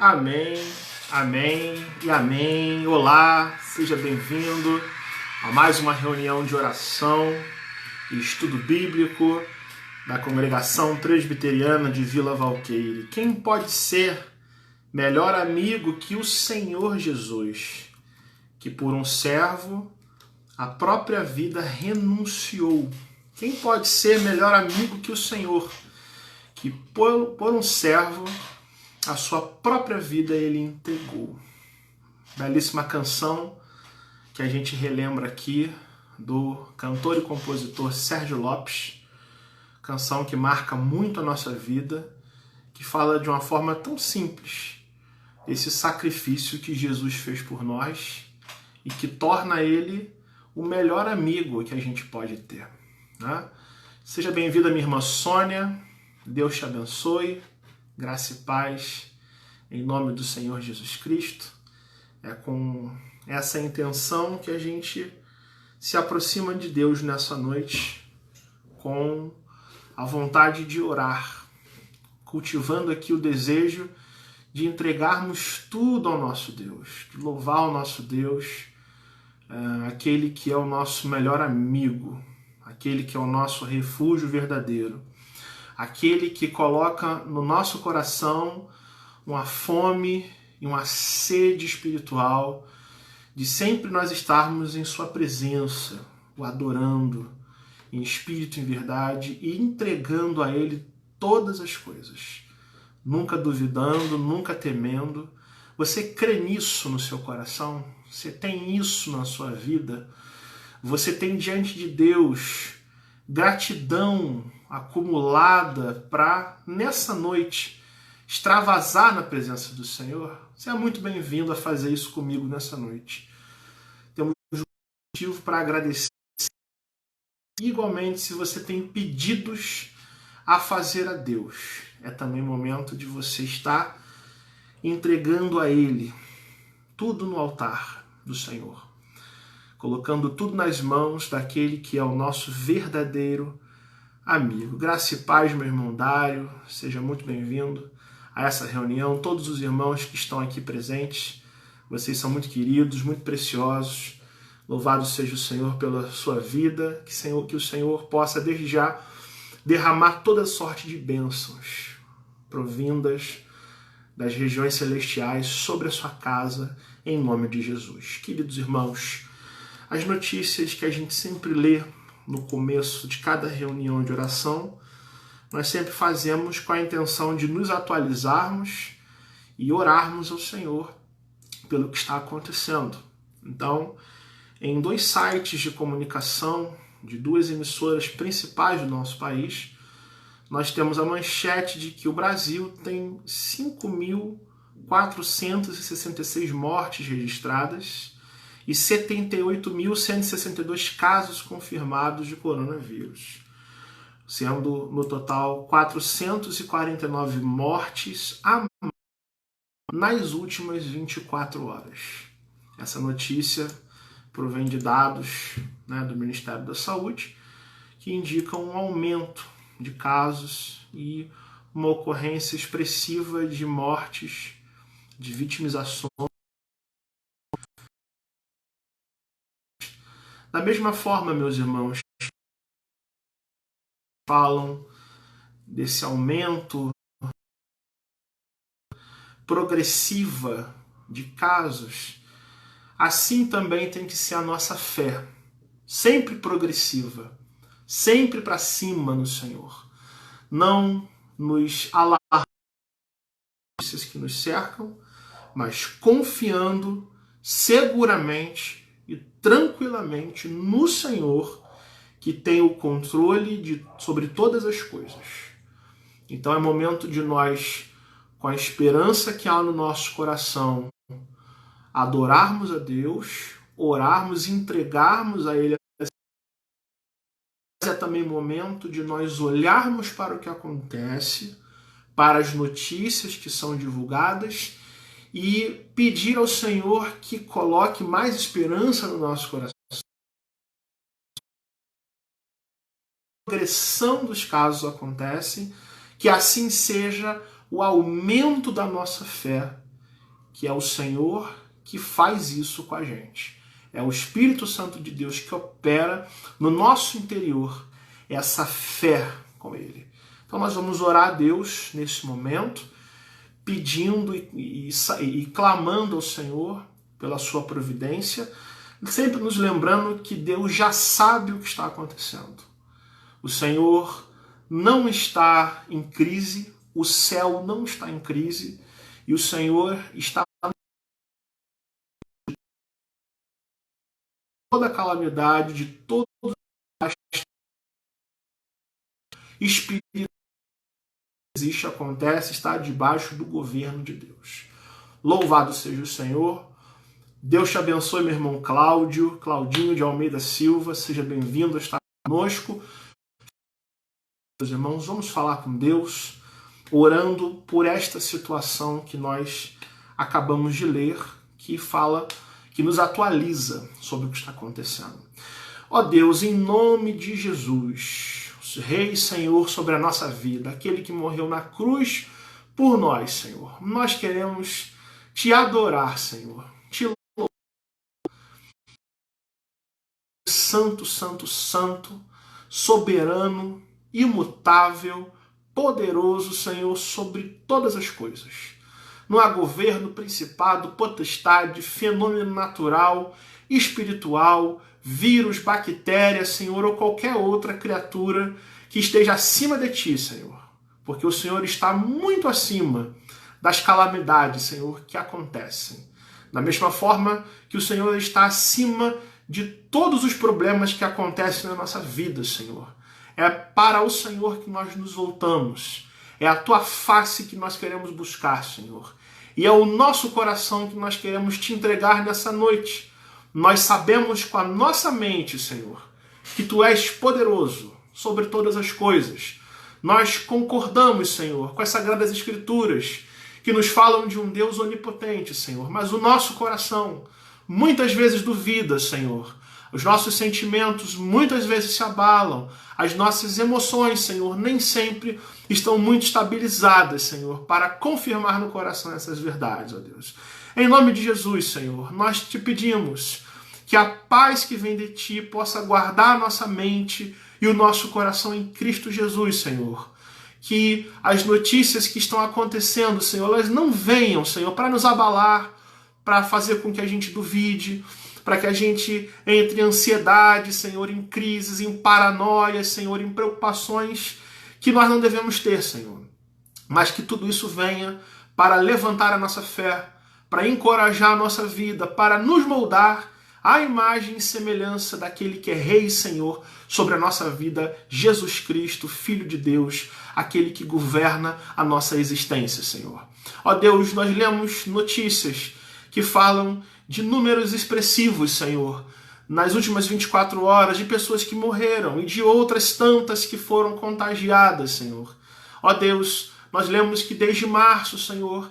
Amém, amém e amém. Olá, seja bem-vindo a mais uma reunião de oração e estudo bíblico da Congregação Presbiteriana de Vila Valqueire. Quem pode ser melhor amigo que o Senhor Jesus, que por um servo a própria vida renunciou? Quem pode ser melhor amigo que o Senhor, que por um servo a sua própria vida ele entregou? Belíssima canção que a gente relembra aqui do cantor e compositor Sérgio Lopes, canção que marca muito a nossa vida, que fala de uma forma tão simples esse sacrifício que Jesus fez por nós e que torna ele o melhor amigo que a gente pode ter, né? Seja bem-vinda, minha irmã Sônia, Deus te abençoe, graça e paz, em nome do Senhor Jesus Cristo. É com essa intenção que a gente se aproxima de Deus nessa noite, com a vontade de orar, cultivando aqui o desejo de entregarmos tudo ao nosso Deus, de louvar o nosso Deus, aquele que é o nosso melhor amigo, aquele que é o nosso refúgio verdadeiro, aquele que coloca no nosso coração uma fome e uma sede espiritual de sempre nós estarmos em sua presença, o adorando em espírito e em verdade e entregando a ele todas as coisas, nunca duvidando, nunca temendo. Você crê nisso no seu coração? Você tem isso na sua vida? Você tem diante de Deus gratidão acumulada para, nessa noite, extravasar na presença do Senhor? Você é muito bem-vindo a fazer isso comigo nessa noite. Temos um motivo para agradecer. Igualmente, se você tem pedidos a fazer a Deus, é também momento de você estar entregando a Ele tudo no altar do Senhor, colocando tudo nas mãos daquele que é o nosso verdadeiro amigo. Graça e paz, meu irmão Dário, seja muito bem-vindo a essa reunião. Todos os irmãos que estão aqui presentes, vocês são muito queridos, muito preciosos. Louvado seja o Senhor pela sua vida, que o Senhor possa desde já derramar toda sorte de bênçãos provindas das regiões celestiais sobre a sua casa, em nome de Jesus. Queridos irmãos, as notícias que a gente sempre lê no começo de cada reunião de oração, nós sempre fazemos com a intenção de nos atualizarmos e orarmos ao Senhor pelo que está acontecendo. Então, em 2 sites de comunicação de 2 emissoras principais do nosso país, nós temos a manchete de que o Brasil tem 5.466 mortes registradas e 78.162 casos confirmados de coronavírus, sendo no total 449 mortes a nas últimas 24 horas. Essa notícia provém de dados, do Ministério da Saúde, que indicam um aumento de casos e uma ocorrência expressiva de mortes, de vitimizações. Da mesma forma, meus irmãos, falam desse aumento progressiva de casos, assim também tem que ser a nossa fé, sempre progressiva, sempre para cima no Senhor. Não nos alarmar que nos cercam, mas confiando seguramente e tranquilamente no Senhor, que tem o controle sobre todas as coisas. Então é momento de nós, com a esperança que há no nosso coração, adorarmos a Deus, orarmos, entregarmos a Ele. Mas é também momento de nós olharmos para o que acontece, para as notícias que são divulgadas e pedir ao Senhor que coloque mais esperança no nosso coração. A progressão dos casos acontece, que assim seja o aumento da nossa fé que é o Senhor que faz isso com a gente. É o Espírito Santo de Deus que opera no nosso interior essa fé com Ele. Então nós vamos orar a Deus nesse momento, pedindo e clamando ao Senhor pela sua providência, sempre nos lembrando que Deus já sabe o que está acontecendo. O Senhor não está em crise, o céu não está em crise, e o Senhor está toda a calamidade, de todo espírito que existe, acontece, está debaixo do governo de Deus. Louvado seja o Senhor. Deus te abençoe, meu irmão Claudinho de Almeida Silva. Seja bem-vindo a estar conosco. Meus irmãos, vamos falar com Deus, orando por esta situação que nós acabamos de ler, que fala, que nos atualiza sobre o que está acontecendo. Ó Deus, em nome de Jesus, Rei e Senhor sobre a nossa vida, aquele que morreu na cruz por nós, Senhor, nós queremos te adorar, Senhor, te louvar. Santo, santo, santo, soberano, imutável, poderoso, Senhor, sobre todas as coisas. Não há governo, principado, potestade, fenômeno natural, espiritual, vírus, bactéria, Senhor, ou qualquer outra criatura que esteja acima de Ti, Senhor. Porque o Senhor está muito acima das calamidades, Senhor, que acontecem. Da mesma forma que o Senhor está acima de todos os problemas que acontecem na nossa vida, Senhor. É para o Senhor que nós nos voltamos. É a Tua face que nós queremos buscar, Senhor. E é o nosso coração que nós queremos Te entregar nessa noite. Nós sabemos com a nossa mente, Senhor, que Tu és poderoso sobre todas as coisas. Nós concordamos, Senhor, com as Sagradas Escrituras, que nos falam de um Deus onipotente, Senhor. Mas o nosso coração muitas vezes duvida, Senhor. Os nossos sentimentos muitas vezes se abalam. As nossas emoções, Senhor, nem sempre estão muito estabilizadas, Senhor, para confirmar no coração essas verdades, ó Deus. Em nome de Jesus, Senhor, nós te pedimos que a paz que vem de Ti possa guardar a nossa mente e o nosso coração em Cristo Jesus, Senhor. Que as notícias que estão acontecendo, Senhor, elas não venham, Senhor, para nos abalar, para fazer com que a gente duvide, para que a gente entre em ansiedade, Senhor, em crises, em paranoias, Senhor, em preocupações que nós não devemos ter, Senhor. Mas que tudo isso venha para levantar a nossa fé, para encorajar a nossa vida, para nos moldar à imagem e semelhança daquele que é Rei e Senhor sobre a nossa vida, Jesus Cristo, Filho de Deus, aquele que governa a nossa existência, Senhor. Ó Deus, nós lemos notícias que falam de números expressivos, Senhor, nas últimas 24 horas, de pessoas que morreram e de outras tantas que foram contagiadas, Senhor. Ó Deus, nós lemos que desde março, Senhor,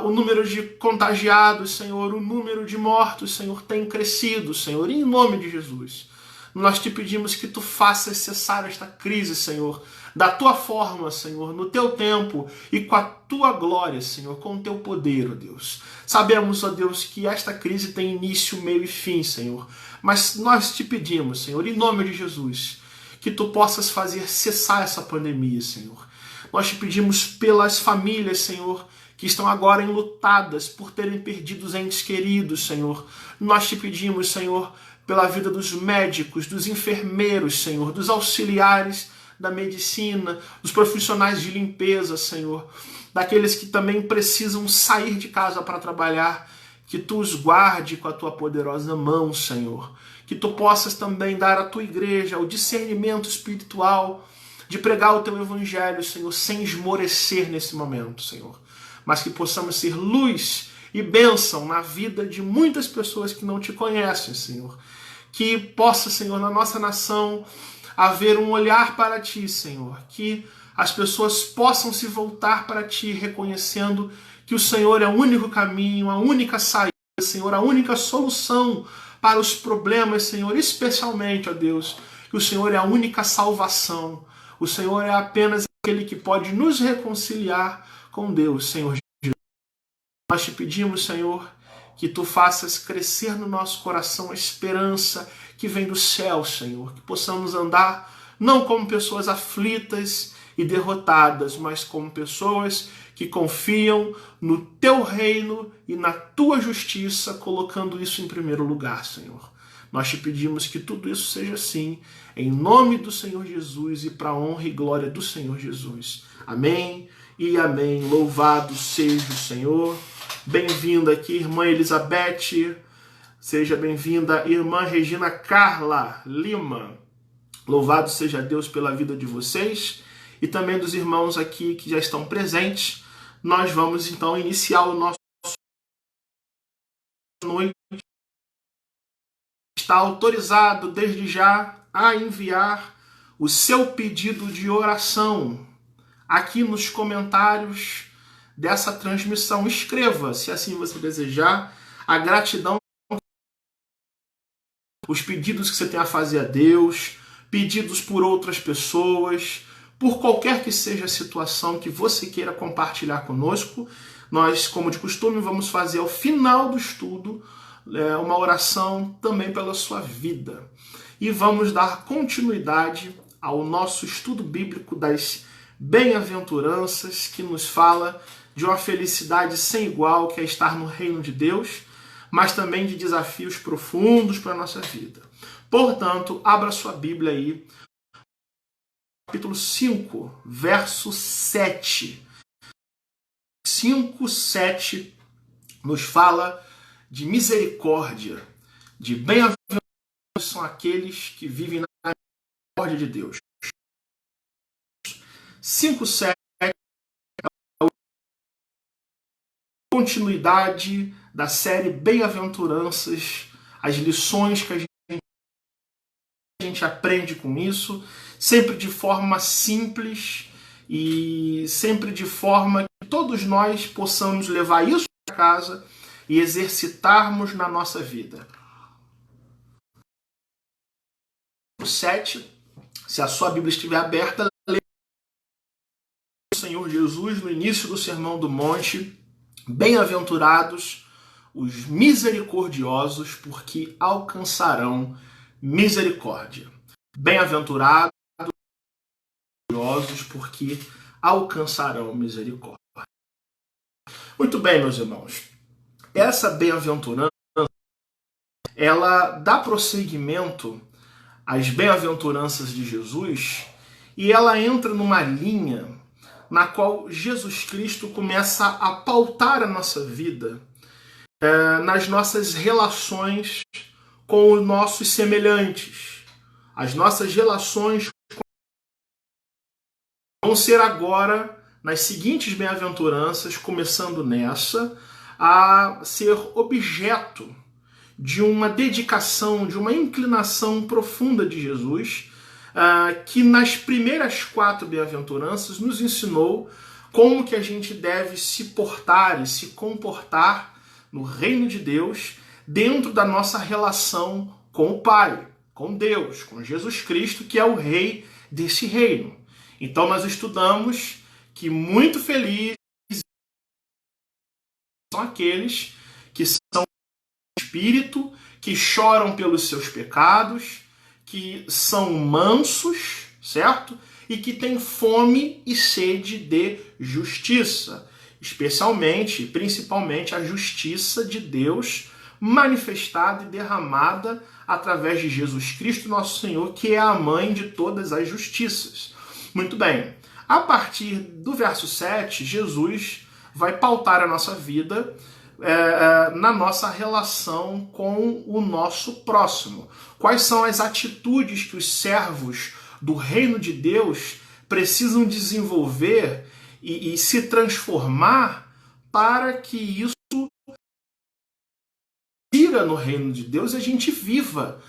o número de contagiados, Senhor, o número de mortos, Senhor, tem crescido, Senhor, em nome de Jesus. Nós te pedimos que Tu faças cessar esta crise, Senhor, da Tua forma, Senhor, no Teu tempo e com a Tua glória, Senhor, com o Teu poder, ó Deus. Sabemos, ó Deus, que esta crise tem início, meio e fim, Senhor, mas nós te pedimos, Senhor, em nome de Jesus, que Tu possas fazer cessar essa pandemia, Senhor. Nós te pedimos pelas famílias, Senhor, que estão agora enlutadas por terem perdido os entes queridos, Senhor. Nós te pedimos, Senhor, pela vida dos médicos, dos enfermeiros, Senhor, dos auxiliares da medicina, dos profissionais de limpeza, Senhor, daqueles que também precisam sair de casa para trabalhar, que Tu os guarde com a Tua poderosa mão, Senhor. Que Tu possas também dar à Tua igreja o discernimento espiritual de pregar o Teu evangelho, Senhor, sem esmorecer nesse momento, Senhor. Mas que possamos ser luz e bênção na vida de muitas pessoas que não Te conhecem, Senhor. Que possa, Senhor, na nossa nação haver um olhar para Ti, Senhor. Que as pessoas possam se voltar para Ti, reconhecendo que o Senhor é o único caminho, a única saída, Senhor, a única solução para os problemas, Senhor. Especialmente, ó Deus, que o Senhor é a única salvação. O Senhor é apenas aquele que pode nos reconciliar com Deus, Senhor. Nós te pedimos, Senhor, que tu faças crescer no nosso coração a esperança que vem do céu, Senhor, que possamos andar não como pessoas aflitas e derrotadas, mas como pessoas que confiam no teu reino e na tua justiça, colocando isso em primeiro lugar, Senhor. Nós te pedimos que tudo isso seja assim, em nome do Senhor Jesus e para a honra e glória do Senhor Jesus. Amém e amém. Louvado seja o Senhor. Bem-vinda aqui, irmã Elizabeth. Seja bem-vinda, irmã Regina Carla Lima. Louvado seja Deus pela vida de vocês e também dos irmãos aqui que já estão presentes. Nós vamos então iniciar o nosso noite. Está autorizado desde já a enviar o seu pedido de oração aqui nos comentários dessa transmissão. Escreva, se assim você desejar, a gratidão, os pedidos que você tem a fazer a Deus, pedidos por outras pessoas, por qualquer que seja a situação que você queira compartilhar conosco. Nós, como de costume, vamos fazer ao final do estudo uma oração também pela sua vida. E vamos dar continuidade ao nosso estudo bíblico das bem-aventuranças, que nos fala de uma felicidade sem igual, que é estar no reino de Deus, mas também de desafios profundos para a nossa vida. Portanto, abra sua Bíblia aí, capítulo 5, verso 7. 5, 7 nos fala de misericórdia, de bem-aventurança são aqueles que vivem na misericórdia de Deus. 5, 7 é a continuidade da série Bem-aventuranças, as lições que a gente aprende com isso, sempre de forma simples e sempre de forma que todos nós possamos levar isso para casa e exercitarmos na nossa vida. 7, se a sua Bíblia estiver aberta, leia o Senhor Jesus no início do Sermão do Monte: bem-aventurados os misericordiosos, porque alcançarão misericórdia. Bem-aventurados os misericordiosos, porque alcançarão misericórdia. Muito bem, meus irmãos. Essa bem-aventurança, ela dá prosseguimento às bem-aventuranças de Jesus e ela entra numa linha na qual Jesus Cristo começa a pautar a nossa vida nas nossas relações com os nossos semelhantes. As nossas relações vão ser agora, nas seguintes bem-aventuranças, começando nessa, a ser objeto de uma dedicação, de uma inclinação profunda de Jesus, que nas primeiras 4 bem-aventuranças nos ensinou como que a gente deve se portar e se comportar no reino de Deus dentro da nossa relação com o Pai, com Deus, com Jesus Cristo, que é o Rei desse reino. Então nós estudamos que muito felizes são aqueles que são espírito, que choram pelos seus pecados, que são mansos, certo? E que têm fome e sede de justiça, especialmente, principalmente a justiça de Deus manifestada e derramada através de Jesus Cristo, nosso Senhor, que é a mãe de todas as justiças. Muito bem, a partir do verso 7, Jesus vai pautar a nossa vida na nossa relação com o nosso próximo. Quais são as atitudes que os servos do reino de Deus precisam desenvolver e se transformar para que isso vira no reino de Deus e a gente viva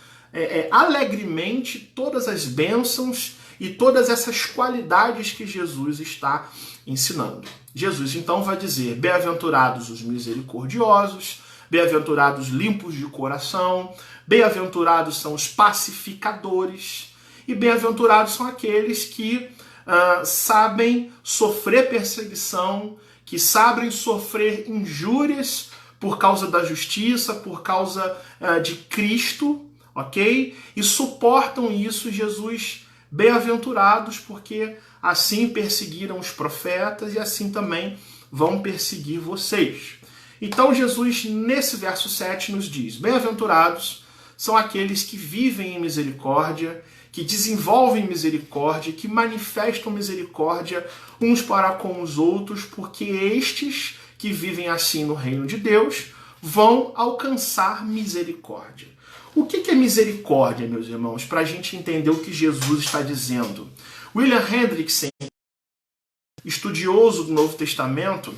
alegremente todas as bênçãos e todas essas qualidades que Jesus está ensinando. Jesus então vai dizer: bem-aventurados os misericordiosos, bem-aventurados limpos de coração, bem-aventurados são os pacificadores e bem-aventurados são aqueles que sabem sofrer perseguição, que sabem sofrer injúrias por causa da justiça, por causa de Cristo, ok? E suportam isso, Jesus, bem-aventurados, porque assim perseguiram os profetas e assim também vão perseguir vocês. Então Jesus, nesse verso 7, nos diz: bem-aventurados são aqueles que vivem em misericórdia, que desenvolvem misericórdia, que manifestam misericórdia uns para com os outros, porque estes que vivem assim no reino de Deus vão alcançar misericórdia. O que é misericórdia, meus irmãos, para a gente entender o que Jesus está dizendo? William Hendrickson, estudioso do Novo Testamento,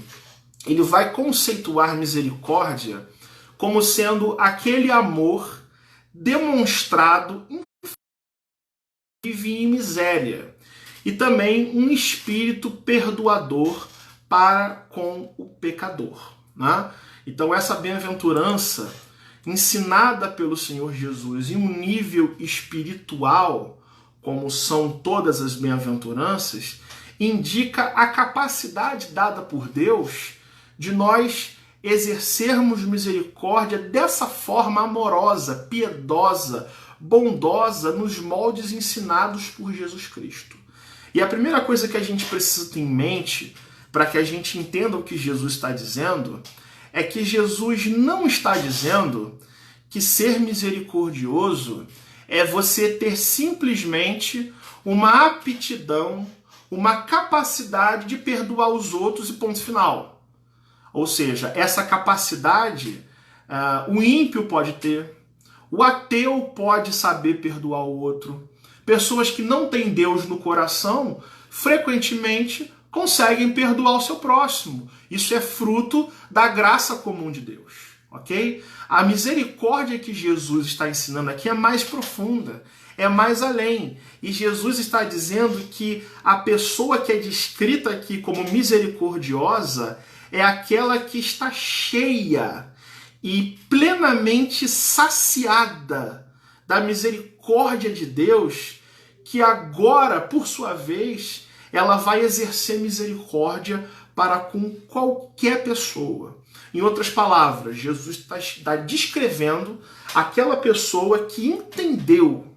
ele vai conceituar misericórdia como sendo aquele amor demonstrado vive em miséria, e também um espírito perdoador para com o pecador, né? Então essa bem-aventurança ensinada pelo Senhor Jesus em um nível espiritual, como são todas as bem-aventuranças, indica a capacidade dada por Deus de nós exercermos misericórdia dessa forma amorosa, piedosa, bondosa, nos moldes ensinados por Jesus Cristo. E a primeira coisa que a gente precisa ter em mente, para que a gente entenda o que Jesus está dizendo, é que Jesus não está dizendo que ser misericordioso é você ter simplesmente uma aptidão, uma capacidade de perdoar os outros e ponto final. Ou seja, essa capacidade o ímpio pode ter, o ateu pode saber perdoar o outro. Pessoas que não têm Deus no coração, frequentemente conseguem perdoar o seu próximo. Isso é fruto da graça comum de Deus, ok? A misericórdia que Jesus está ensinando aqui é mais profunda, é mais além. E Jesus está dizendo que a pessoa que é descrita aqui como misericordiosa é aquela que está cheia e plenamente saciada da misericórdia de Deus, que agora, por sua vez, ela vai exercer misericórdia para com qualquer pessoa. Em outras palavras, Jesus está descrevendo aquela pessoa que entendeu,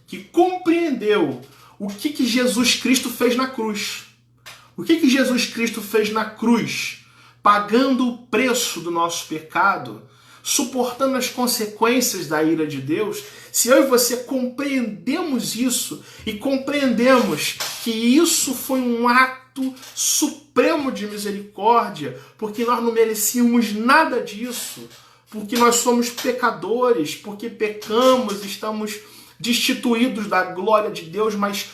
que compreendeu o que Jesus Cristo fez na cruz. O que Jesus Cristo fez na cruz? Pagando o preço do nosso pecado, suportando as consequências da ira de Deus. Se eu e você compreendemos isso e compreendemos que isso foi um ato supremo de misericórdia, porque nós não merecíamos nada disso, porque nós somos pecadores, porque pecamos, estamos destituídos da glória de Deus, mas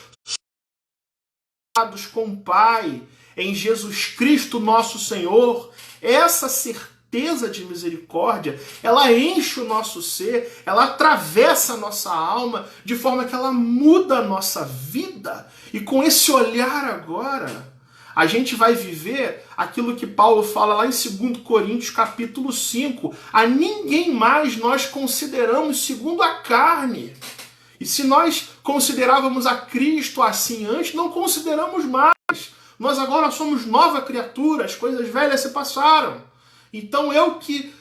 com o Pai, em Jesus Cristo nosso Senhor, essa certeza de misericórdia, ela enche o nosso ser, ela atravessa a nossa alma, de forma que ela muda a nossa vida. E com esse olhar agora, a gente vai viver aquilo que Paulo fala lá em 2 Coríntios capítulo 5. A ninguém mais nós consideramos segundo a carne. E se nós considerávamos a Cristo assim antes, não consideramos mais. Nós agora somos nova criatura, as coisas velhas se passaram. Então eu que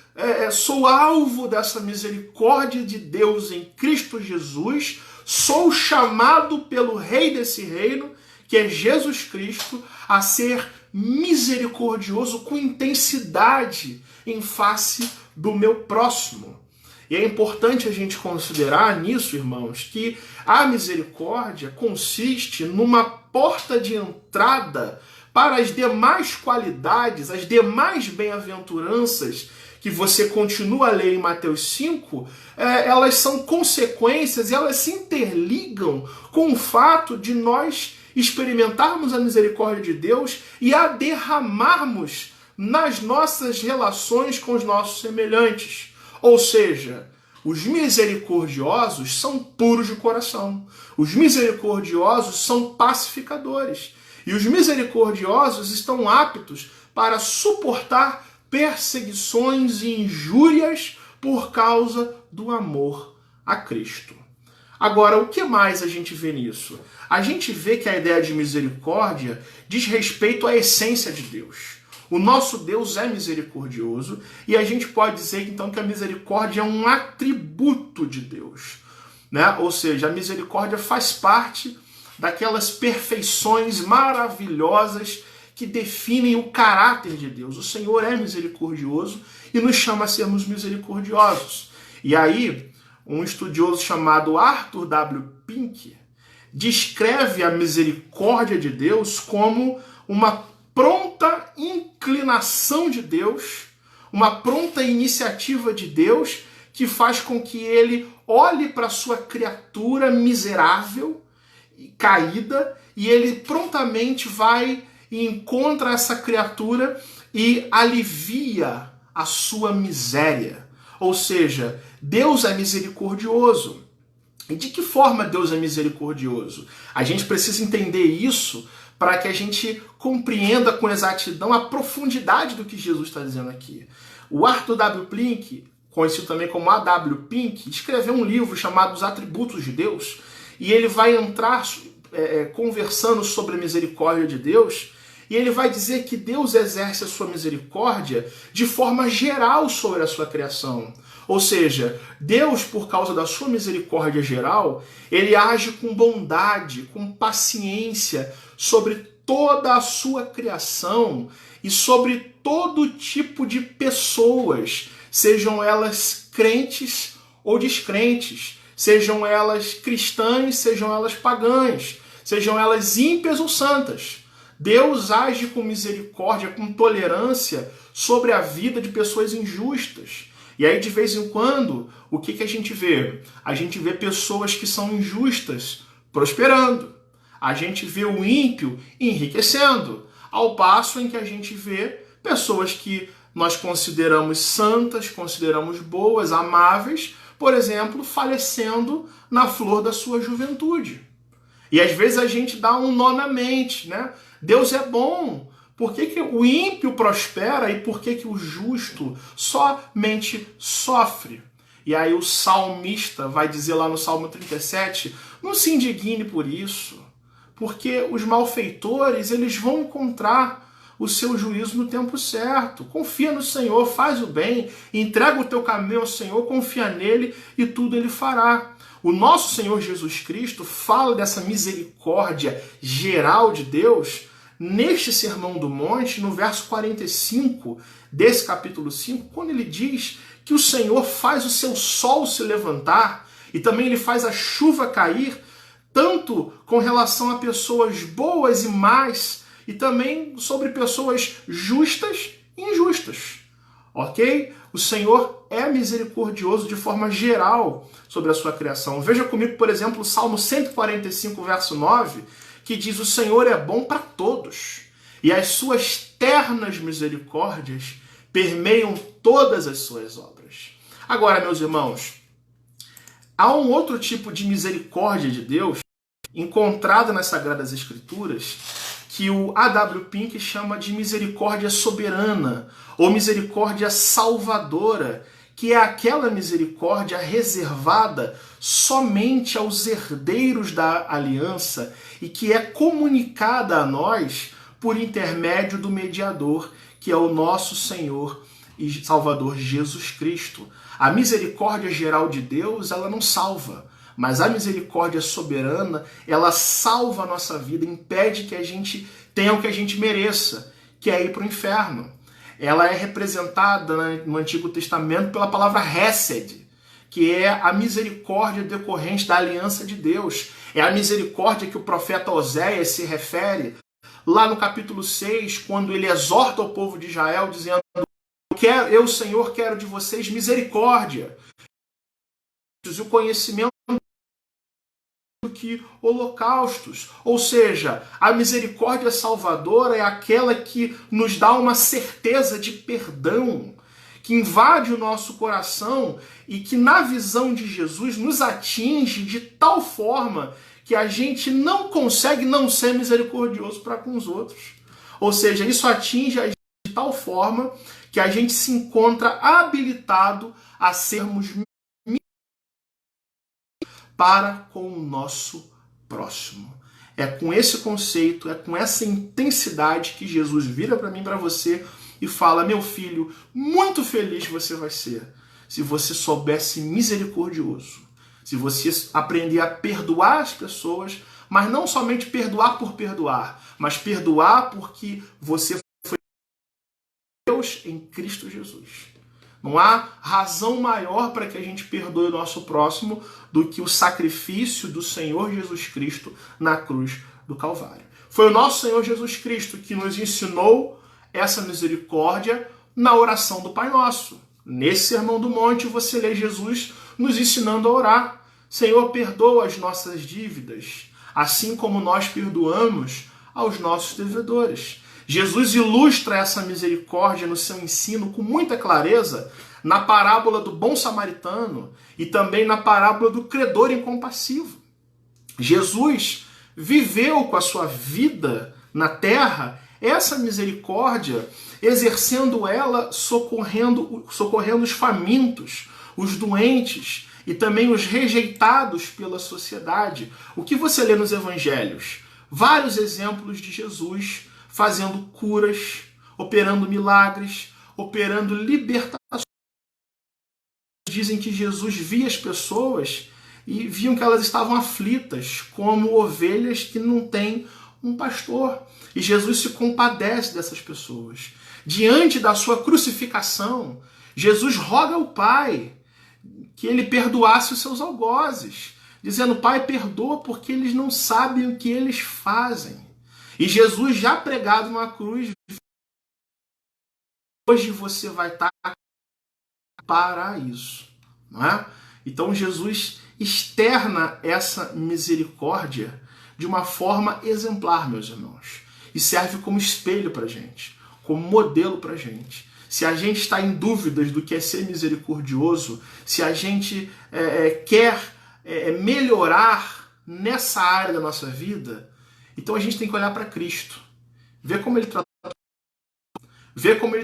sou alvo dessa misericórdia de Deus em Cristo Jesus, sou chamado pelo Rei desse reino, que é Jesus Cristo, a ser misericordioso com intensidade em face do meu próximo. E é importante a gente considerar nisso, irmãos, que a misericórdia consiste numa porta de entrada para as demais qualidades, as demais bem-aventuranças que você continua a ler em Mateus 5, elas são consequências e elas se interligam com o fato de nós experimentarmos a misericórdia de Deus e a derramarmos nas nossas relações com os nossos semelhantes. Ou seja, os misericordiosos são puros de coração. Os misericordiosos são pacificadores. E os misericordiosos estão aptos para suportar perseguições e injúrias por causa do amor a Cristo. Agora, o que mais a gente vê nisso? A gente vê que a ideia de misericórdia diz respeito à essência de Deus. O nosso Deus é misericordioso e a gente pode dizer então que a misericórdia é um atributo de Deus, né? Ou seja, a misericórdia faz parte daquelas perfeições maravilhosas que definem o caráter de Deus. O Senhor é misericordioso e nos chama a sermos misericordiosos. E aí, um estudioso chamado Arthur W. Pink descreve a misericórdia de Deus como uma pronta inclinação de Deus, uma pronta iniciativa de Deus que faz com que ele olhe para a sua criatura miserável e caída e ele prontamente vai e encontra essa criatura e alivia a sua miséria. Ou seja, Deus é misericordioso. E de que forma Deus é misericordioso? A gente precisa entender isso para que a gente compreenda com exatidão a profundidade do que Jesus está dizendo aqui. O Arthur W. Pink, conhecido também como A.W. Pink, escreveu um livro chamado Os Atributos de Deus, e ele vai entrar conversando sobre a misericórdia de Deus, e ele vai dizer que Deus exerce a sua misericórdia de forma geral sobre a sua criação. Ou seja, Deus, por causa da sua misericórdia geral, ele age com bondade, com paciência sobre toda a sua criação e sobre todo tipo de pessoas, sejam elas crentes ou descrentes, sejam elas cristãs, sejam elas pagãs, sejam elas ímpias ou santas. Deus age com misericórdia, com tolerância sobre a vida de pessoas injustas. E aí, de vez em quando, o que a gente vê? A gente vê pessoas que são injustas prosperando. A gente vê o ímpio enriquecendo. Ao passo em que a gente vê pessoas que nós consideramos santas, consideramos boas, amáveis, por exemplo, falecendo na flor da sua juventude. E às vezes a gente dá um nó na mente, né? Deus é bom. Por que o ímpio prospera e por que o justo somente sofre? E aí o salmista vai dizer lá no Salmo 37, não se indigne por isso, porque os malfeitores eles vão encontrar o seu juízo no tempo certo. Confia no Senhor, faz o bem, entrega o teu caminho ao Senhor, confia nele e tudo ele fará. O nosso Senhor Jesus Cristo fala dessa misericórdia geral de Deus neste Sermão do Monte, no verso 45 desse capítulo 5, quando ele diz que o Senhor faz o seu sol se levantar e também ele faz a chuva cair, tanto com relação a pessoas boas e más, e também sobre pessoas justas e injustas. Ok? O Senhor é misericordioso de forma geral sobre a sua criação. Veja comigo, por exemplo, o Salmo 145, verso 9, que diz: o Senhor é bom para todos, e as suas ternas misericórdias permeiam todas as suas obras. Agora, meus irmãos, há um outro tipo de misericórdia de Deus encontrada nas Sagradas Escrituras que o A.W. Pink chama de misericórdia soberana ou misericórdia salvadora, que é aquela misericórdia reservada somente aos herdeiros da aliança e que é comunicada a nós por intermédio do mediador, que é o nosso Senhor e Salvador Jesus Cristo. A misericórdia geral de Deus, ela não salva, mas a misericórdia soberana, ela salva a nossa vida, impede que a gente tenha o que a gente mereça, que é ir para o inferno. Ela é representada no Antigo Testamento pela palavra Hesed, que é a misericórdia decorrente da aliança de Deus. É a misericórdia que o profeta Oséias se refere lá no capítulo 6, quando ele exorta o povo de Israel, dizendo: eu, Senhor, quero de vocês misericórdia e o conhecimento do que holocaustos. Ou seja, a misericórdia salvadora é aquela que nos dá uma certeza de perdão, que invade o nosso coração e que, na visão de Jesus, nos atinge de tal forma que a gente não consegue não ser misericordioso para com os outros. Ou seja, isso atinge a gente de tal forma que a gente se encontra habilitado a sermos para com o nosso próximo. É com esse conceito, é com essa intensidade que Jesus vira para mim e para você e fala: meu filho, muito feliz você vai ser se você soubesse misericordioso, se você aprender a perdoar as pessoas, mas não somente perdoar por perdoar, mas perdoar porque você foi Deus em Cristo Jesus. Não há razão maior para que a gente perdoe o nosso próximo do que o sacrifício do Senhor Jesus Cristo na cruz do Calvário. Foi o nosso Senhor Jesus Cristo que nos ensinou essa misericórdia na oração do Pai Nosso. Nesse Sermão do Monte você lê Jesus nos ensinando a orar. Senhor, perdoa as nossas dívidas, assim como nós perdoamos aos nossos devedores. Jesus ilustra essa misericórdia no seu ensino com muita clareza na parábola do bom samaritano e também na parábola do credor incompassivo. Jesus viveu com a sua vida na terra essa misericórdia, exercendo ela, socorrendo os famintos, os doentes e também os rejeitados pela sociedade. O que você lê nos evangelhos? Vários exemplos de Jesus fazendo curas, operando milagres, operando libertações. Dizem que Jesus via as pessoas e viam que elas estavam aflitas, como ovelhas que não têm um pastor. E Jesus se compadece dessas pessoas. Diante da sua crucificação, Jesus roga ao Pai que ele perdoasse os seus algozes, dizendo: Pai, perdoa porque eles não sabem o que eles fazem. E Jesus, já pregado na cruz, hoje você vai estar para isso. Não é? Então Jesus externa essa misericórdia de uma forma exemplar, meus irmãos. E serve como espelho para a gente, como modelo para a gente. Se a gente está em dúvidas do que é ser misericordioso, se a gente quer melhorar nessa área da nossa vida, então a gente tem que olhar para Cristo, ver como ele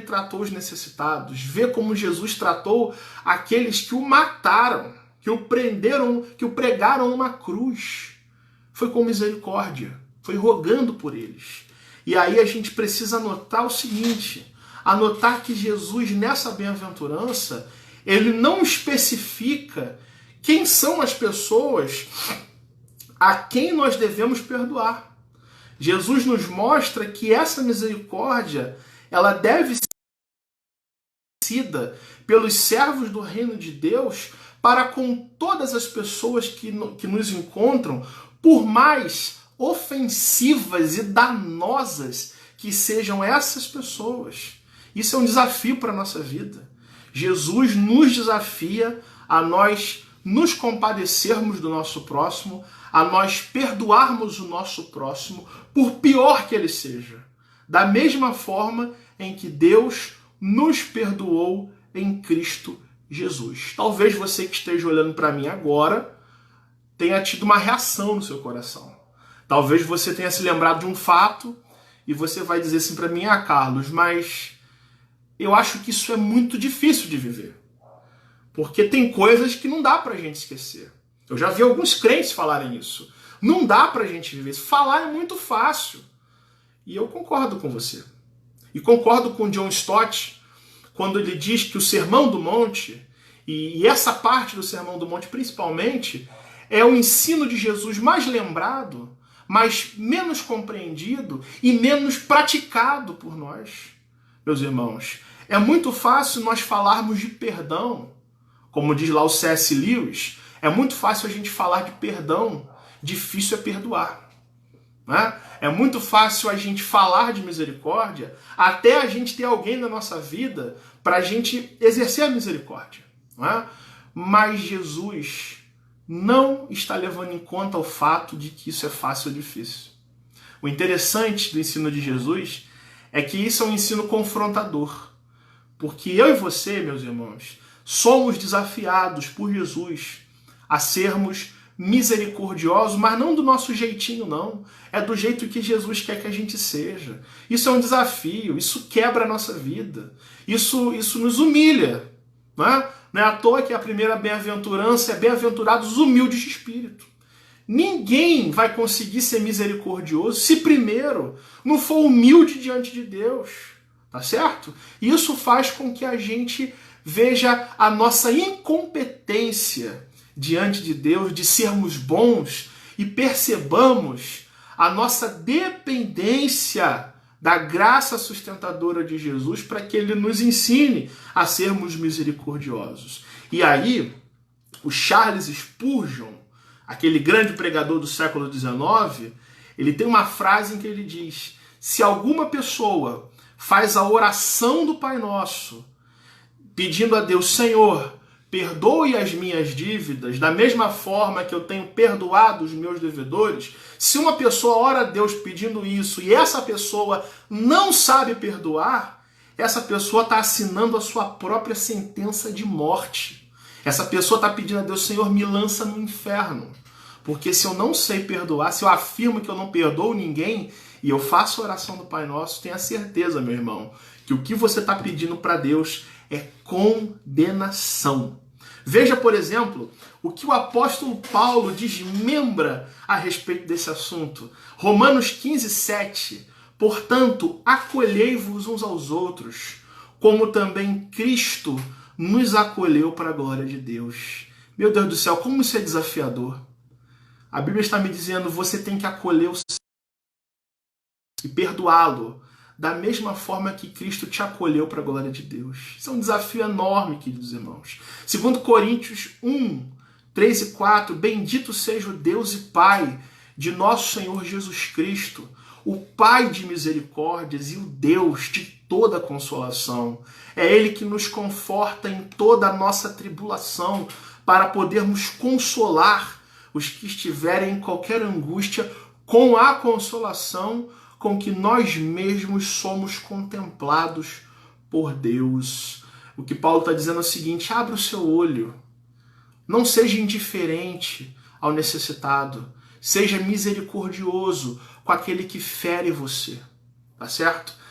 tratou os necessitados, ver como Jesus tratou aqueles que o mataram, que o prenderam, que o pregaram numa cruz. Foi com misericórdia, foi rogando por eles. E aí a gente precisa anotar o seguinte, anotar que Jesus, nessa bem-aventurança, ele não especifica quem são as pessoas a quem nós devemos perdoar. Jesus nos mostra que essa misericórdia, ela deve ser exercida pelos servos do reino de Deus para com todas as pessoas que nos encontram, por mais ofensivas e danosas que sejam essas pessoas. Isso é um desafio para a nossa vida. Jesus nos desafia a nós nos compadecermos do nosso próximo, a nós perdoarmos o nosso próximo, por pior que ele seja. Da mesma forma em que Deus nos perdoou em Cristo Jesus. Talvez você que esteja olhando para mim agora tenha tido uma reação no seu coração. Talvez você tenha se lembrado de um fato e você vai dizer assim para mim: Carlos, mas eu acho que isso é muito difícil de viver. Porque tem coisas que não dá pra gente esquecer. Eu já vi alguns crentes falarem isso. Não dá pra gente viver isso. Falar é muito fácil. E eu concordo com você. E concordo com John Stott quando ele diz que o Sermão do Monte, e essa parte do Sermão do Monte principalmente, é o ensino de Jesus mais lembrado, mas menos compreendido e menos praticado por nós. Meus irmãos, é muito fácil nós falarmos de perdão, como diz lá o C.S. Lewis, é muito fácil a gente falar de perdão, difícil é perdoar. Né? É muito fácil a gente falar de misericórdia até a gente ter alguém na nossa vida para a gente exercer a misericórdia. Né? Mas Jesus não está levando em conta o fato de que isso é fácil ou difícil. O interessante do ensino de Jesus é que isso é um ensino confrontador. Porque eu e você, meus irmãos, somos desafiados por Jesus a sermos misericordiosos, mas não do nosso jeitinho, não. É do jeito que Jesus quer que a gente seja. Isso é um desafio, isso quebra a nossa vida. Isso nos humilha. Não é à toa que a primeira bem-aventurança é bem-aventurados os humildes de espírito. Ninguém vai conseguir ser misericordioso se primeiro não for humilde diante de Deus. tá certo? Isso faz com que a gente veja a nossa incompetência diante de Deus, de sermos bons, e percebamos a nossa dependência da graça sustentadora de Jesus para que Ele nos ensine a sermos misericordiosos. E aí, o Charles Spurgeon, aquele grande pregador do século XIX, ele tem uma frase em que ele diz: se alguma pessoa faz a oração do Pai Nosso, pedindo a Deus, Senhor, perdoe as minhas dívidas, da mesma forma que eu tenho perdoado os meus devedores, se uma pessoa ora a Deus pedindo isso e essa pessoa não sabe perdoar, essa pessoa está assinando a sua própria sentença de morte. Essa pessoa está pedindo a Deus, Senhor, me lança no inferno. Porque se eu não sei perdoar, se eu afirmo que eu não perdoo ninguém e eu faço a oração do Pai Nosso, tenha certeza, meu irmão, que o que você está pedindo para Deus é condenação. Veja, por exemplo, o que o apóstolo Paulo desmembra a respeito desse assunto. Romanos 15, 7. Portanto, acolhei-vos uns aos outros, como também Cristo nos acolheu para a glória de Deus. Meu Deus do céu, como isso é desafiador. A Bíblia está me dizendo, você tem que acolher o seu e perdoá-lo da mesma forma que Cristo te acolheu para a glória de Deus. Isso é um desafio enorme, queridos irmãos. Segundo Coríntios 1, 3 e 4, bendito seja o Deus e Pai de nosso Senhor Jesus Cristo, o Pai de misericórdias e o Deus de toda consolação. É Ele que nos conforta em toda a nossa tribulação, para podermos consolar os que estiverem em qualquer angústia com a consolação com que nós mesmos somos contemplados por Deus. O que Paulo está dizendo é o seguinte: abra o seu olho, não seja indiferente ao necessitado, seja misericordioso com aquele que fere você, tá certo?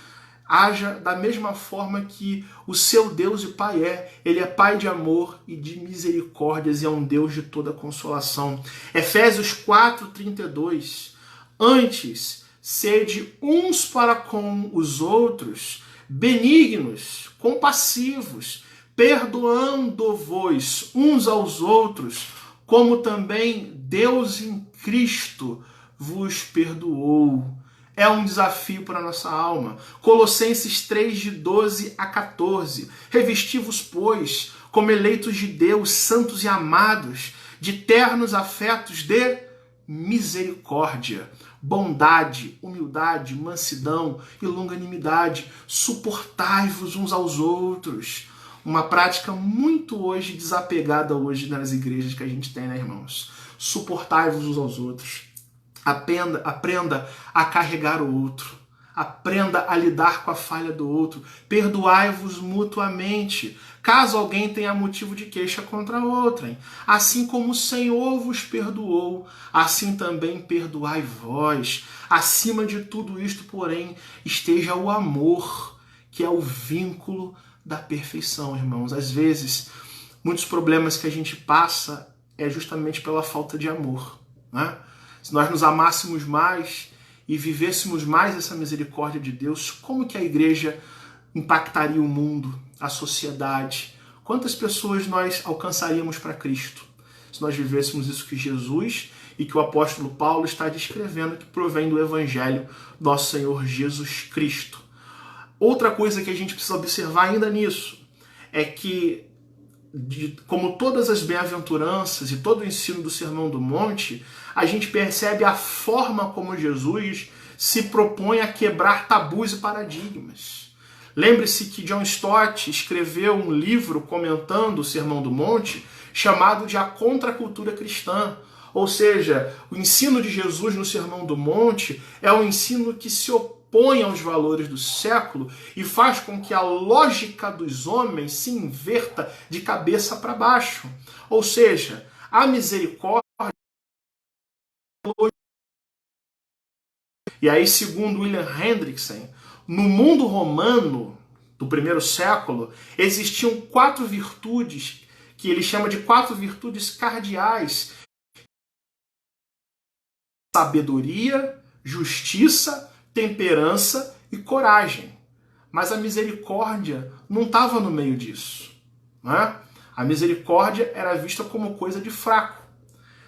Haja da mesma forma que o seu Deus e Pai é. Ele é Pai de amor e de misericórdias e é um Deus de toda consolação. Efésios 4:32. Antes, sede uns para com os outros, benignos, compassivos, perdoando-vos uns aos outros, como também Deus em Cristo vos perdoou. É um desafio para a nossa alma. Colossenses 3, de 12 a 14. Revesti-vos, pois, como eleitos de Deus, santos e amados, de ternos afetos de misericórdia, bondade, humildade, mansidão e longanimidade. Suportai-vos uns aos outros. Uma prática muito hoje desapegada hoje nas igrejas que a gente tem, né, irmãos? Suportai-vos uns aos outros. Aprenda a carregar o outro. Aprenda a lidar com a falha do outro. Perdoai-vos mutuamente, caso alguém tenha motivo de queixa contra outrem. Assim como o Senhor vos perdoou, assim também perdoai vós. Acima de tudo isto, porém, esteja o amor, que é o vínculo da perfeição, irmãos. Às vezes, muitos problemas que a gente passa é justamente pela falta de amor, né? Se nós nos amássemos mais e vivêssemos mais essa misericórdia de Deus, como que a igreja impactaria o mundo, a sociedade? Quantas pessoas nós alcançaríamos para Cristo se nós vivêssemos isso que Jesus e que o apóstolo Paulo está descrevendo, que provém do Evangelho do nosso Senhor Jesus Cristo? Outra coisa que a gente precisa observar ainda nisso é que, como todas as bem-aventuranças e todo o ensino do Sermão do Monte, a gente percebe a forma como Jesus se propõe a quebrar tabus e paradigmas. Lembre-se que John Stott escreveu um livro comentando o Sermão do Monte chamado de A Contracultura Cristã. Ou seja, o ensino de Jesus no Sermão do Monte é um ensino que se opõe aos valores do século e faz com que a lógica dos homens se inverta de cabeça para baixo. Ou seja, a misericórdia. E aí, segundo William Hendrickson, no mundo romano do primeiro século, existiam 4 virtudes que ele chama de 4 virtudes cardeais: sabedoria, justiça, temperança e coragem. mas a misericórdia não estava no meio disso, né? A misericórdia era vista como coisa de fraco.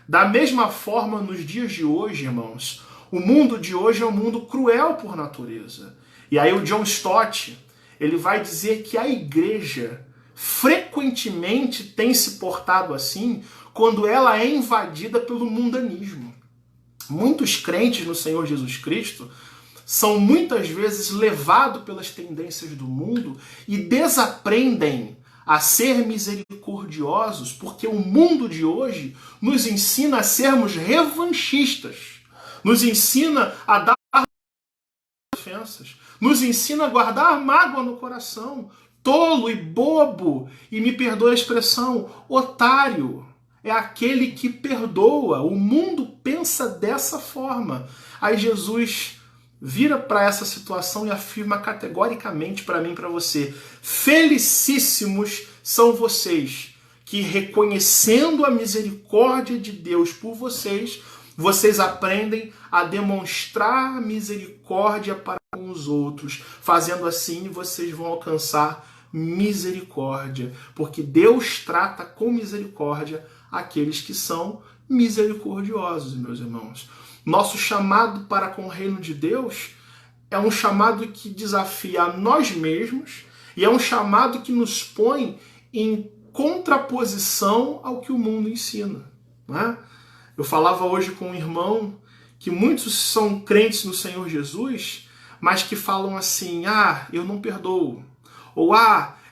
Da mesma forma, nos dias de hoje, irmãos, o mundo de hoje é um mundo cruel por natureza. E aí o John Stott, ele vai dizer que a igreja frequentemente tem se portado assim quando ela é invadida pelo mundanismo. Muitos crentes no Senhor Jesus Cristo são muitas vezes levados pelas tendências do mundo e desaprendem a ser misericordiosos, porque o mundo de hoje nos ensina a sermos revanchistas, nos ensina a dar ofensas, nos ensina a guardar mágoa no coração, tolo e bobo, e me perdoa a expressão, otário. É aquele que perdoa. O mundo pensa dessa forma. Aí Jesus vira para essa situação e afirma categoricamente para mim e para você: felicíssimos são vocês que, reconhecendo a misericórdia de Deus por vocês, vocês aprendem a demonstrar misericórdia para com os outros. Fazendo assim, vocês vão alcançar misericórdia, porque Deus trata com misericórdia aqueles que são misericordiosos, meus irmãos. Nosso chamado para com o reino de Deus é um chamado que desafia a nós mesmos e é um chamado que nos põe em contraposição ao que o mundo ensina, né? Eu falava hoje com um irmão que muitos são crentes no Senhor Jesus, mas que falam assim: eu não perdoo. Ou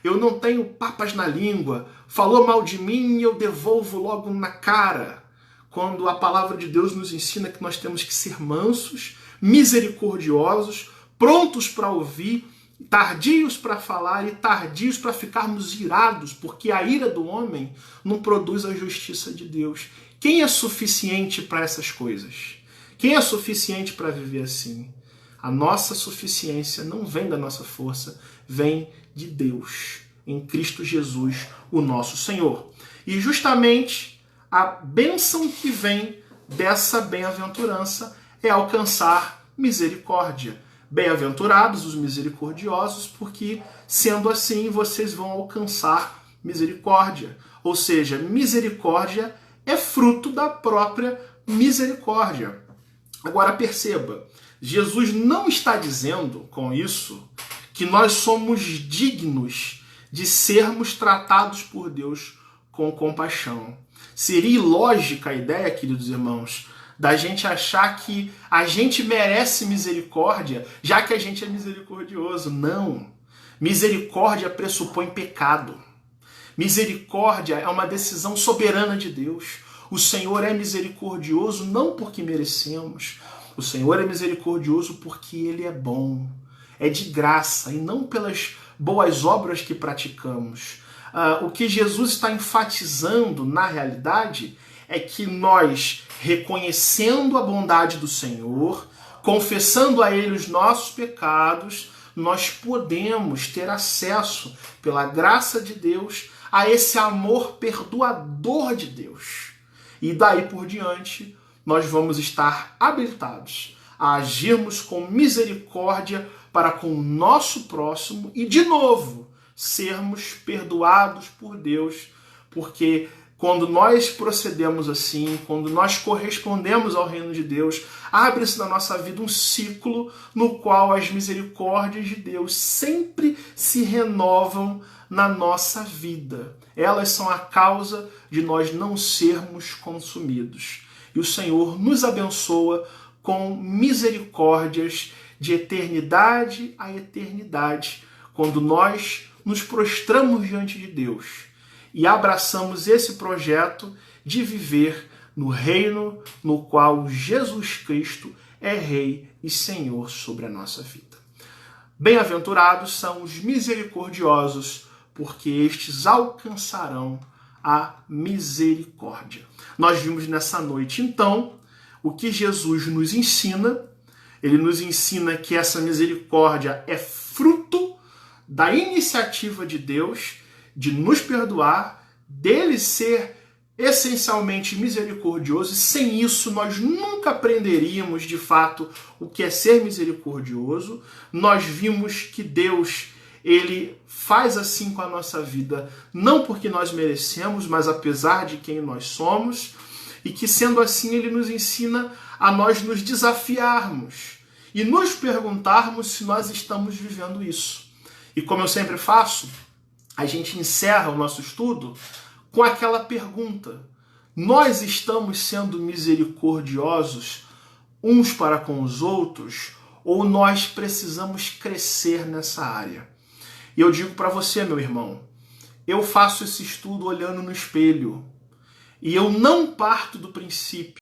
eu não tenho papas na língua. Falou mal de mim e eu devolvo logo na cara. Quando a palavra de Deus nos ensina que nós temos que ser mansos, misericordiosos, prontos para ouvir, tardios para falar e tardios para ficarmos irados, porque a ira do homem não produz a justiça de Deus. Quem é suficiente para essas coisas? Quem é suficiente para viver assim? A nossa suficiência não vem da nossa força, vem de Deus, em Cristo Jesus, o nosso Senhor. E justamente a bênção que vem dessa bem-aventurança é alcançar misericórdia. Bem-aventurados os misericordiosos, porque, sendo assim, vocês vão alcançar misericórdia. Ou seja, misericórdia é fruto da própria misericórdia. Agora perceba, Jesus não está dizendo com isso que nós somos dignos de sermos tratados por Deus com compaixão. Seria ilógica a ideia, queridos irmãos, da gente achar que a gente merece misericórdia, já que a gente é misericordioso. Não. Misericórdia pressupõe pecado. Misericórdia é uma decisão soberana de Deus. O Senhor é misericordioso não porque merecemos. O Senhor é misericordioso porque Ele é bom. É de graça e não pelas boas obras que praticamos. O que Jesus está enfatizando, na realidade, é que nós, reconhecendo a bondade do Senhor, confessando a Ele os nossos pecados, nós podemos ter acesso, pela graça de Deus, a esse amor perdoador de Deus. E daí por diante, nós vamos estar habilitados a agirmos com misericórdia para com o nosso próximo e, de novo, sermos perdoados por Deus, porque quando nós procedemos assim, quando nós correspondemos ao reino de Deus, abre-se na nossa vida um ciclo no qual as misericórdias de Deus sempre se renovam na nossa vida. Elas são a causa de nós não sermos consumidos. E o Senhor nos abençoa com misericórdias de eternidade a eternidade, quando nós nos prostramos diante de Deus e abraçamos esse projeto de viver no reino no qual Jesus Cristo é Rei e Senhor sobre a nossa vida. Bem-aventurados são os misericordiosos, porque estes alcançarão a misericórdia. Nós vimos nessa noite, então, o que Jesus nos ensina. Ele nos ensina que essa misericórdia é fruto da iniciativa de Deus de nos perdoar, dele ser essencialmente misericordioso, e sem isso nós nunca aprenderíamos de fato o que é ser misericordioso. Nós vimos que Deus, ele faz assim com a nossa vida, não porque nós merecemos, mas apesar de quem nós somos, e que sendo assim ele nos ensina a nós nos desafiarmos e nos perguntarmos se nós estamos vivendo isso. E como eu sempre faço, a gente encerra o nosso estudo com aquela pergunta: nós estamos sendo misericordiosos uns para com os outros, ou nós precisamos crescer nessa área? E eu digo para você, meu irmão, eu faço esse estudo olhando no espelho, e eu não parto do princípio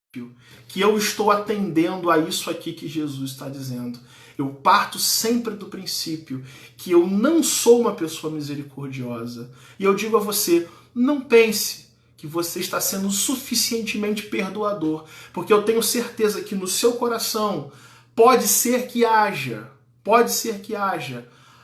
que eu estou atendendo a isso aqui que Jesus está dizendo. Eu parto sempre do princípio que eu não sou uma pessoa misericordiosa. E eu digo a você, não pense que você está sendo suficientemente perdoador, porque eu tenho certeza que no seu coração pode ser que haja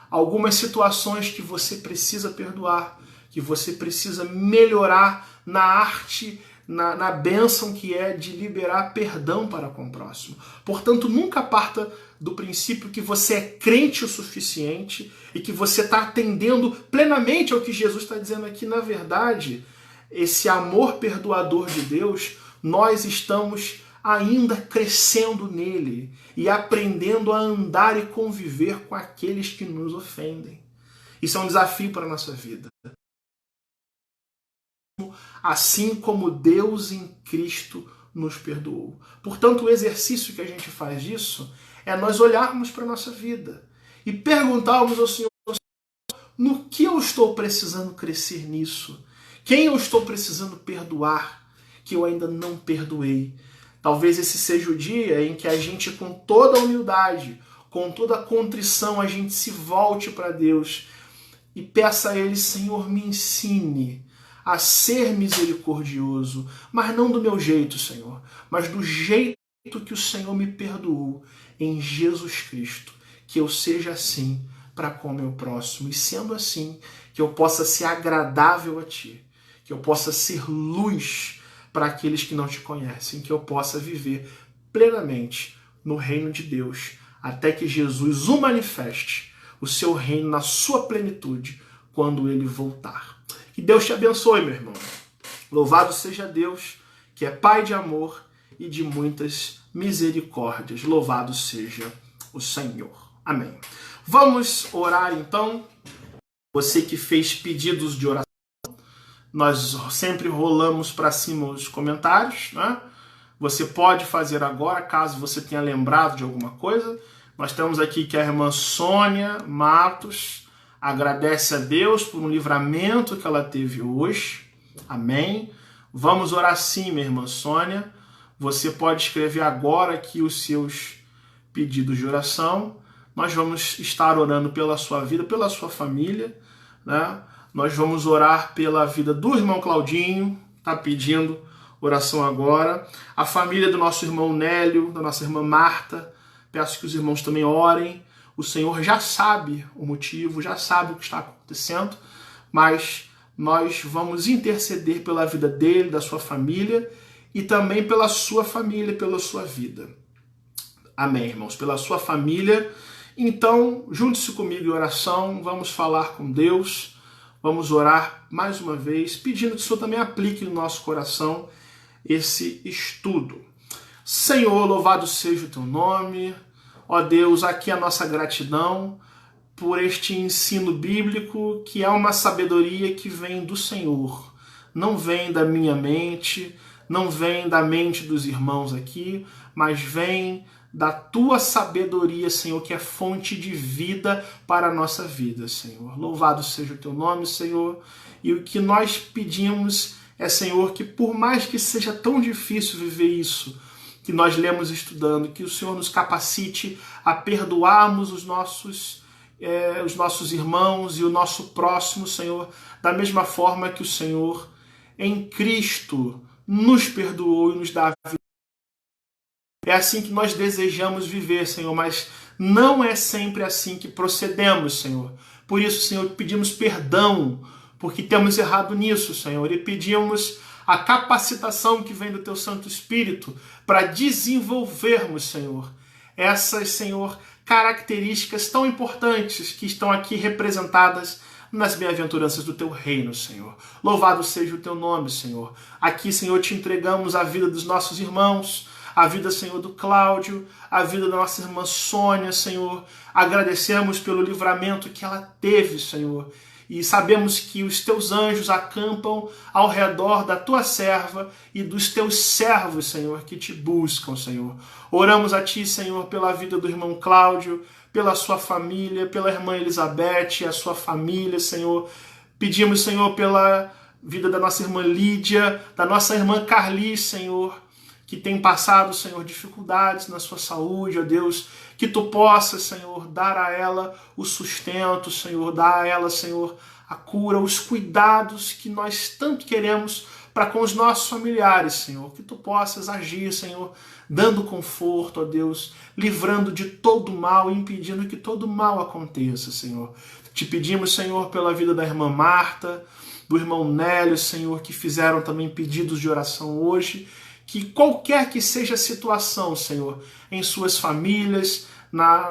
algumas situações que você precisa perdoar, que você precisa melhorar na arte, na bênção que é de liberar perdão para com o próximo. Portanto, nunca parta do princípio que você é crente o suficiente e que você está atendendo plenamente ao que Jesus está dizendo aqui. Na verdade, esse amor perdoador de Deus, nós estamos ainda crescendo nele e aprendendo a andar e conviver com aqueles que nos ofendem. Isso é um desafio para a nossa vida. Assim como Deus em Cristo nos perdoou. Portanto, o exercício que a gente faz disso é nós olharmos para a nossa vida e perguntarmos ao Senhor: no que eu estou precisando crescer nisso? Quem eu estou precisando perdoar que eu ainda não perdoei? Talvez esse seja o dia em que a gente, com toda a humildade, com toda a contrição, a gente se volte para Deus e peça a Ele: Senhor, me ensine a ser misericordioso, mas não do meu jeito, Senhor, mas do jeito que o Senhor me perdoou em Jesus Cristo, que eu seja assim para com o meu próximo, e sendo assim, que eu possa ser agradável a Ti, que eu possa ser luz para aqueles que não Te conhecem, que eu possa viver plenamente no reino de Deus, até que Jesus o manifeste, o seu reino na sua plenitude, quando Ele voltar. Que Deus te abençoe, meu irmão. Louvado seja Deus, que é Pai de amor e de muitas misericórdias. Louvado seja o Senhor. Amém. Vamos orar então. Você que fez pedidos de oração, nós sempre rolamos para cima os comentários, né? Você pode fazer agora, caso você tenha lembrado de alguma coisa. Nós temos aqui que a irmã Sônia Matos agradece a Deus por um livramento que ela teve hoje. Amém. Vamos orar sim, minha irmã Sônia. Você pode escrever agora aqui os seus pedidos de oração. Nós vamos estar orando pela sua vida, pela sua família, né? Nós vamos orar pela vida do irmão Claudinho, está pedindo oração agora. A família do nosso irmão Nélio, da nossa irmã Marta. Peço que os irmãos também orem. O Senhor já sabe o motivo, já sabe o que está acontecendo, mas nós vamos interceder pela vida dele, da sua família, e também pela sua família, pela sua vida. Amém, irmãos? Pela sua família. Então, junte-se comigo em oração, vamos falar com Deus, vamos orar mais uma vez, pedindo que o Senhor também aplique no nosso coração esse estudo. Senhor, louvado seja o teu nome. Ó Deus, aqui a nossa gratidão por este ensino bíblico, que é uma sabedoria que vem do Senhor. Não vem da minha mente, não vem da mente dos irmãos aqui, mas vem da tua sabedoria, Senhor, que é fonte de vida para a nossa vida, Senhor. Louvado seja o teu nome, Senhor. E o que nós pedimos é, Senhor, que por mais que seja tão difícil viver isso, que nós lemos estudando, que o Senhor nos capacite a perdoarmos os nossos irmãos e o nosso próximo, Senhor, da mesma forma que o Senhor, em Cristo, nos perdoou e nos dá a vida. É assim que nós desejamos viver, Senhor, mas não é sempre assim que procedemos, Senhor. Por isso, Senhor, pedimos perdão, porque temos errado nisso, Senhor, e pedimos a capacitação que vem do Teu Santo Espírito para desenvolvermos, Senhor, essas, Senhor, características tão importantes que estão aqui representadas nas bem-aventuranças do Teu reino, Senhor. Louvado seja o Teu nome, Senhor. Aqui, Senhor, te entregamos a vida dos nossos irmãos, a vida, Senhor, do Cláudio, a vida da nossa irmã Sônia, Senhor. Agradecemos pelo livramento que ela teve, Senhor. E sabemos que os Teus anjos acampam ao redor da Tua serva e dos Teus servos, Senhor, que Te buscam, Senhor. Oramos a Ti, Senhor, pela vida do irmão Cláudio, pela sua família, pela irmã Elizabeth e a sua família, Senhor. Pedimos, Senhor, pela vida da nossa irmã Lídia, da nossa irmã Carli, Senhor, que tem passado, Senhor, dificuldades na sua saúde, ó Deus, que Tu possas, Senhor, dar a ela o sustento, Senhor, dar a ela, Senhor, a cura, os cuidados que nós tanto queremos para com os nossos familiares, Senhor, que Tu possas agir, Senhor, dando conforto, ó Deus, livrando de todo mal, impedindo que todo mal aconteça, Senhor. Te pedimos, Senhor, pela vida da irmã Marta, do irmão Nélio, Senhor, que fizeram também pedidos de oração hoje, que qualquer que seja a situação, Senhor, em suas famílias,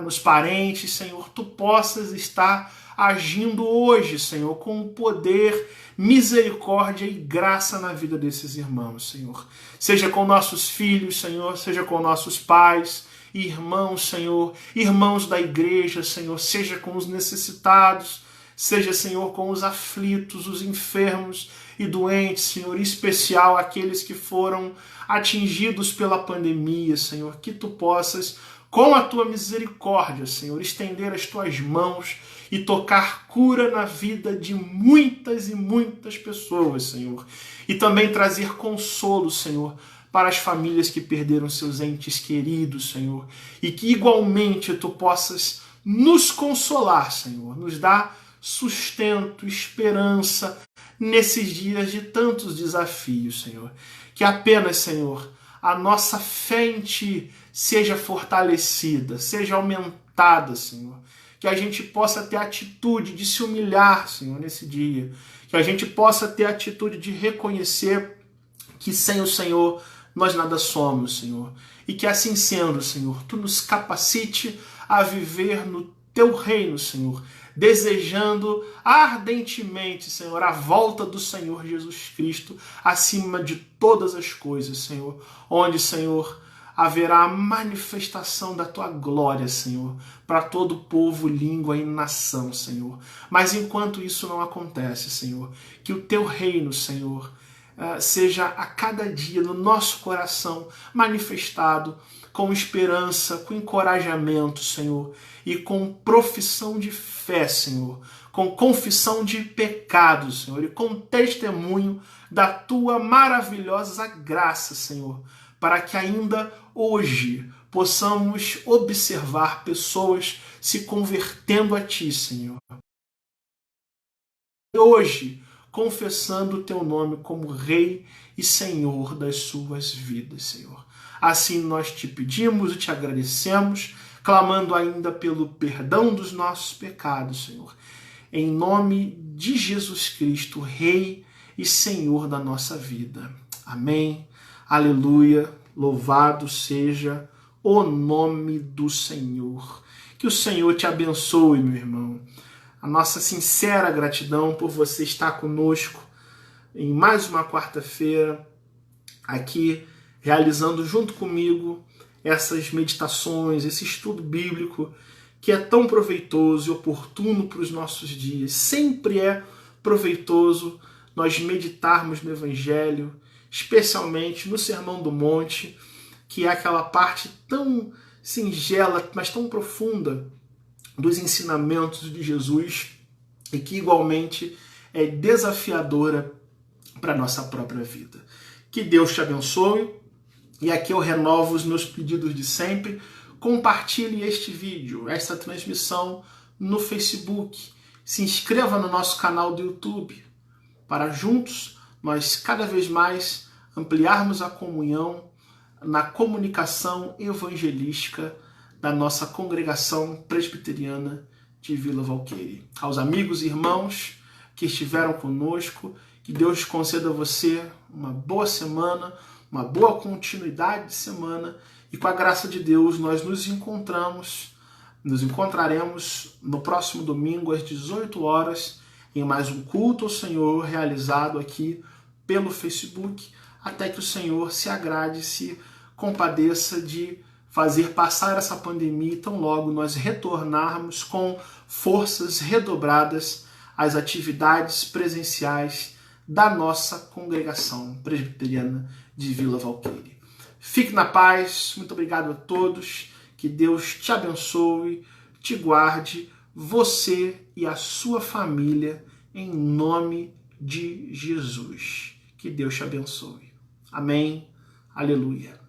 nos parentes, Senhor, Tu possas estar agindo hoje, Senhor, com poder, misericórdia e graça na vida desses irmãos, Senhor. Seja com nossos filhos, Senhor, seja com nossos pais, irmãos, Senhor, irmãos da igreja, Senhor, seja com os necessitados, seja, Senhor, com os aflitos, os enfermos e doentes, Senhor, em especial aqueles que foram atingidos pela pandemia, Senhor, que Tu possas, com a Tua misericórdia, Senhor, estender as Tuas mãos e tocar cura na vida de muitas e muitas pessoas, Senhor. E também trazer consolo, Senhor, para as famílias que perderam seus entes queridos, Senhor. E que igualmente Tu possas nos consolar, Senhor, nos dar sustento, esperança nesses dias de tantos desafios, Senhor. Que apenas, Senhor, a nossa fé em Ti seja fortalecida, seja aumentada, Senhor. Que a gente possa ter a atitude de se humilhar, Senhor, nesse dia. Que a gente possa ter a atitude de reconhecer que sem o Senhor nós nada somos, Senhor. E que assim sendo, Senhor, Tu nos capacite a viver no Teu reino, Senhor, desejando ardentemente, Senhor, a volta do Senhor Jesus Cristo acima de todas as coisas, Senhor, onde, Senhor, haverá a manifestação da Tua glória, Senhor, para todo povo, língua e nação, Senhor. Mas enquanto isso não acontece, Senhor, que o Teu reino, Senhor, seja a cada dia no nosso coração manifestado com esperança, com encorajamento, Senhor, e com profissão de fé, Senhor, com confissão de pecados, Senhor, e com testemunho da Tua maravilhosa graça, Senhor, para que ainda hoje possamos observar pessoas se convertendo a Ti, Senhor. Hoje, confessando o Teu nome como Rei e Senhor das suas vidas, Senhor. Assim nós Te pedimos e Te agradecemos, clamando ainda pelo perdão dos nossos pecados, Senhor. Em nome de Jesus Cristo, Rei e Senhor da nossa vida. Amém. Aleluia. Louvado seja o nome do Senhor. Que o Senhor te abençoe, meu irmão. A nossa sincera gratidão por você estar conosco em mais uma quarta-feira, aqui realizando junto comigo essas meditações, esse estudo bíblico que é tão proveitoso e oportuno para os nossos dias. Sempre é proveitoso nós meditarmos no Evangelho, especialmente no Sermão do Monte, que é aquela parte tão singela, mas tão profunda dos ensinamentos de Jesus e que igualmente é desafiadora para a nossa própria vida. Que Deus te abençoe e aqui eu renovo os meus pedidos de sempre. Compartilhe este vídeo, esta transmissão no Facebook. Se inscreva no nosso canal do YouTube para juntos nós cada vez mais ampliarmos a comunhão na comunicação evangelística da nossa congregação presbiteriana de Vila Valqueire. Aos amigos e irmãos que estiveram conosco, Que Deus conceda a você uma boa semana, uma boa continuidade de semana, e com a graça de Deus nós nos encontraremos no próximo domingo às 18 horas em mais um culto ao Senhor realizado aqui pelo Facebook, até que o Senhor se agrade, se compadeça de fazer passar essa pandemia e tão logo nós retornarmos com forças redobradas às atividades presenciais da nossa congregação presbiteriana de Vila Valqueire. Fique na paz, muito obrigado a todos, que Deus te abençoe, te guarde, você e a sua família, em nome de Jesus. Que Deus te abençoe. Amém. Aleluia.